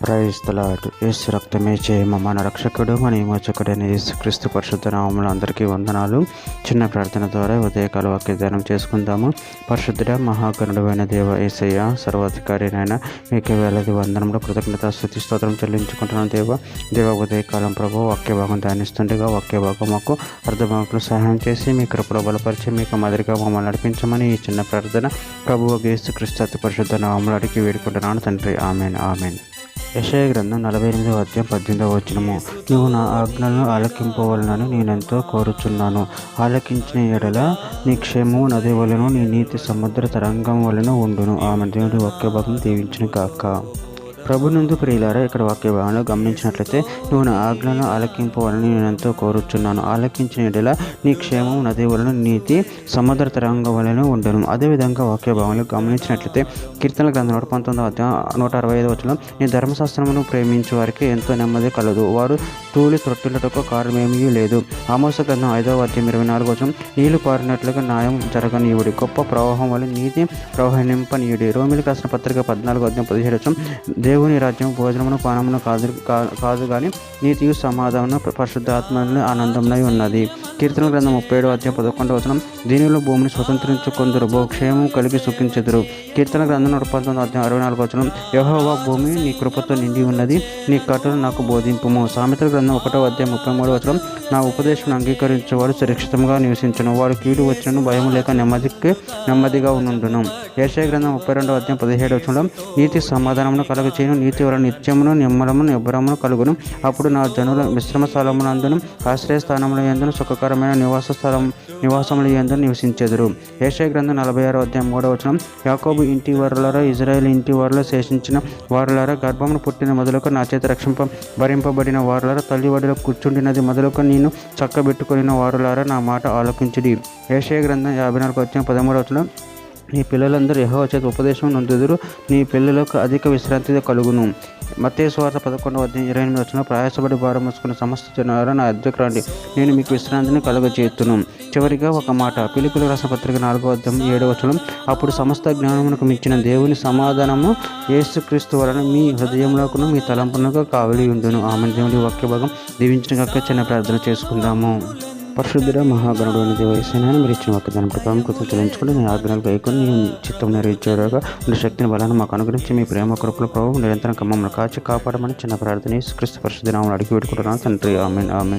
Praise the lord. యేసు రక్తమే జయము. మన రక్షకుడు మన విమోచకుడైన యేసుక్రీస్తు పరిశుద్ధ నామములో అందరికీ వందనాలు. చిన్న ప్రార్థన ద్వారా ఉదయకాల వాక్య ధ్యానం చేసుకుందాము. పరిశుద్ధుడ మహాగణుడైన దేవ యేసయ్య, సర్వాధికారినైన మీకు వేలది వందనంలో కృతజ్ఞత స్తుతి స్తోత్రం చెల్లించుకుంటున్నాను. దేవ ఉదయకాలం ప్రభు వాక్య భాగం ధ్యానిస్తుండగా వాక్య భాగం మాకు అర్ధభాగంలో సహాయం చేసి మీ కృపలో బలపరిచి మీకు మాదిరిగా మమ్మల్ని నడిపించమని ఈ చిన్న ప్రార్థన ప్రభువు యేసుక్రీస్తు అతి పరిశుద్ధ నామములో అడిగి వేడుకుంటున్నాను తండ్రి. Amen amen. యెషయా గ్రంథం 48వ అధ్యాయం 18వ వచనము. నువ్వు నా ఆజ్ఞలను ఆలకింపవలనని నేనెంతో కోరుచున్నాను. ఆలకించిన ఎడల నీ క్షేమము నది వలన, నీ నీతి సముద్ర తరంగం వలన ఉండును. ఆమె దేవుడి వాక్య భాగం దీవించును కాక. ప్రభునందు ప్రియులారా, ఇక్కడ వాక్య భాగంలో గమనించినట్లయితే నువ్వు నా ఆజ్ఞలను ఆలకింపవాలని నేను ఎంతో కోరుచున్నాను. ఆలకించిన ఎడల నీ క్షేమం నది వలన, నీతి సముద్ర తరంగం వలన ఉండను. అదేవిధంగా వాక్య భాగంలో గమనించినట్లయితే కీర్తనల గ్రంథం 119వ అధ్యాయం 165వ వచనం, నీ ధర్మశాస్త్రమును ప్రేమించే వారికి ఎంతో నెమ్మది కలదు, వారు తూలి త్రొట్టిల్లటకు కారణమేమీ లేదు. ఆమోస గ్రంథం 5వ అధ్యాయం 24వ వచనం, నీళ్లు పారినట్లుగా న్యాయం జరగనీయుడి, గొప్ప ప్రవాహం వల్ల నీతి ప్రవహింపనీయుడి. రోమిలికి రాసిన పత్రిక 14వ అధ్యాయం 17వ వచనం, దేవుని రాజ్యం భోజనమును పానమును కాదు కానీ నీతియు సమాధానం పరిశుద్ధాత్మను ఆనందమునై ఉన్నది. కీర్తన గ్రంథం 37వ అధ్యాయం 11వ వచనం, దీనిలో భూమిని స్వతంత్రించుకొందురు, బహుక్షేమం కలిగి సుఖించెదరు. కీర్తన గ్రంథం 119వ అధ్యాయం 64వ వచనం, యెహోవా భూమి నీ కృపతో నిండి ఉన్నది, నీ కట్టును నాకు బోధింపుము. సామెతల గ్రంథం 1వ అధ్యాయం 33వ వచనం, నా ఉపదేశం అంగీకరించేవాడు సురక్షితంగా నివసించును, వాడు కీడు వచ్చినను భయం లేక నెమ్మదిగా ఉండును. యెషయా గ్రంథం 32వ అధ్యాయం 17వ వచనం, నీతి సమాధానమును కలుగచేయును, నీతి వలన నిత్యమును నిమ్మలమును నిబ్బరమును కలుగును. అప్పుడు నా జనుల విశ్రమ స్థలమునందును ఆశ్రయస్థానముల యందును సుఖకరమైన నివాసముల యందును నివసించెదరు. యెషయా గ్రంథం 46వ అధ్యాయం 3వ వచనం, యాకోబు ఇంటి వారులారా, ఇజ్రాయేల్ ఇంటి వారిలో శేషించిన వారులారా, గర్భమును పుట్టిన మొదలుక నా చేత భరింపబడిన వారులారా, తల్లి వడిలో కూర్చుండినది మొదలుక నేను చక్కబెట్టుకుని వారులారా, నా మాట ఆలకించుడి. యెషయా గ్రంథం 54వ అధ్యాయం 13వ వచనం, నీ పిల్లలందరూ యెహోవా చేత ఉపదేశం నొందుదురు, నీ పిల్లలకు అధిక విశ్రాంతి కలుగును. మత్తయి సువార్త 11వ అధ్యాయం 28వ వచనం, ప్రయాసపడి భారం మోసుకున్న సమస్త జనారా నా యొద్దకు రండి, నేను మీకు విశ్రాంతిని కలుగజేయుదును. చివరిగా ఒక మాట, ఫిలిప్పీయులకు రాసిన పత్రిక 4వ అధ్యాయం 7వ వచనం, అప్పుడు సమస్త జ్ఞానమునకు మించిన దేవుని సమాధానము యేసుక్రీస్తు వలన మీ హృదయములకును మీ తలంపునకు కావలి ఉండును. ఆమె దేవుని వాక్య భాగం దీవించిన కాక చిన్న ప్రార్థన చేసుకుందాము. పరిశుద్ధుడ మహాగణుడు అయిన దేవ యేసయ్యా, మీరు ఇచ్చిన వాగ్దానం ప్రకారం కృతజ్ఞతలు చెల్లించుకుని నీ ఆజ్ఞలు గైకొని నీ చిత్తం నెరవేర్చేలాగా ఉండే శక్తిని బలాన్ని మాకు అనుగ్రహించి మీ ప్రేమ కృపల ప్రభావం నిరంతరం మమ్మల్ని కాచి కాపాడమని చిన్న ప్రార్థన యేసుక్రీస్తు పరిశుద్ధ నామములో అడిగి పెట్టుకుంటున్నాను తండ్రి. ఆమేన్ ఆమేన్.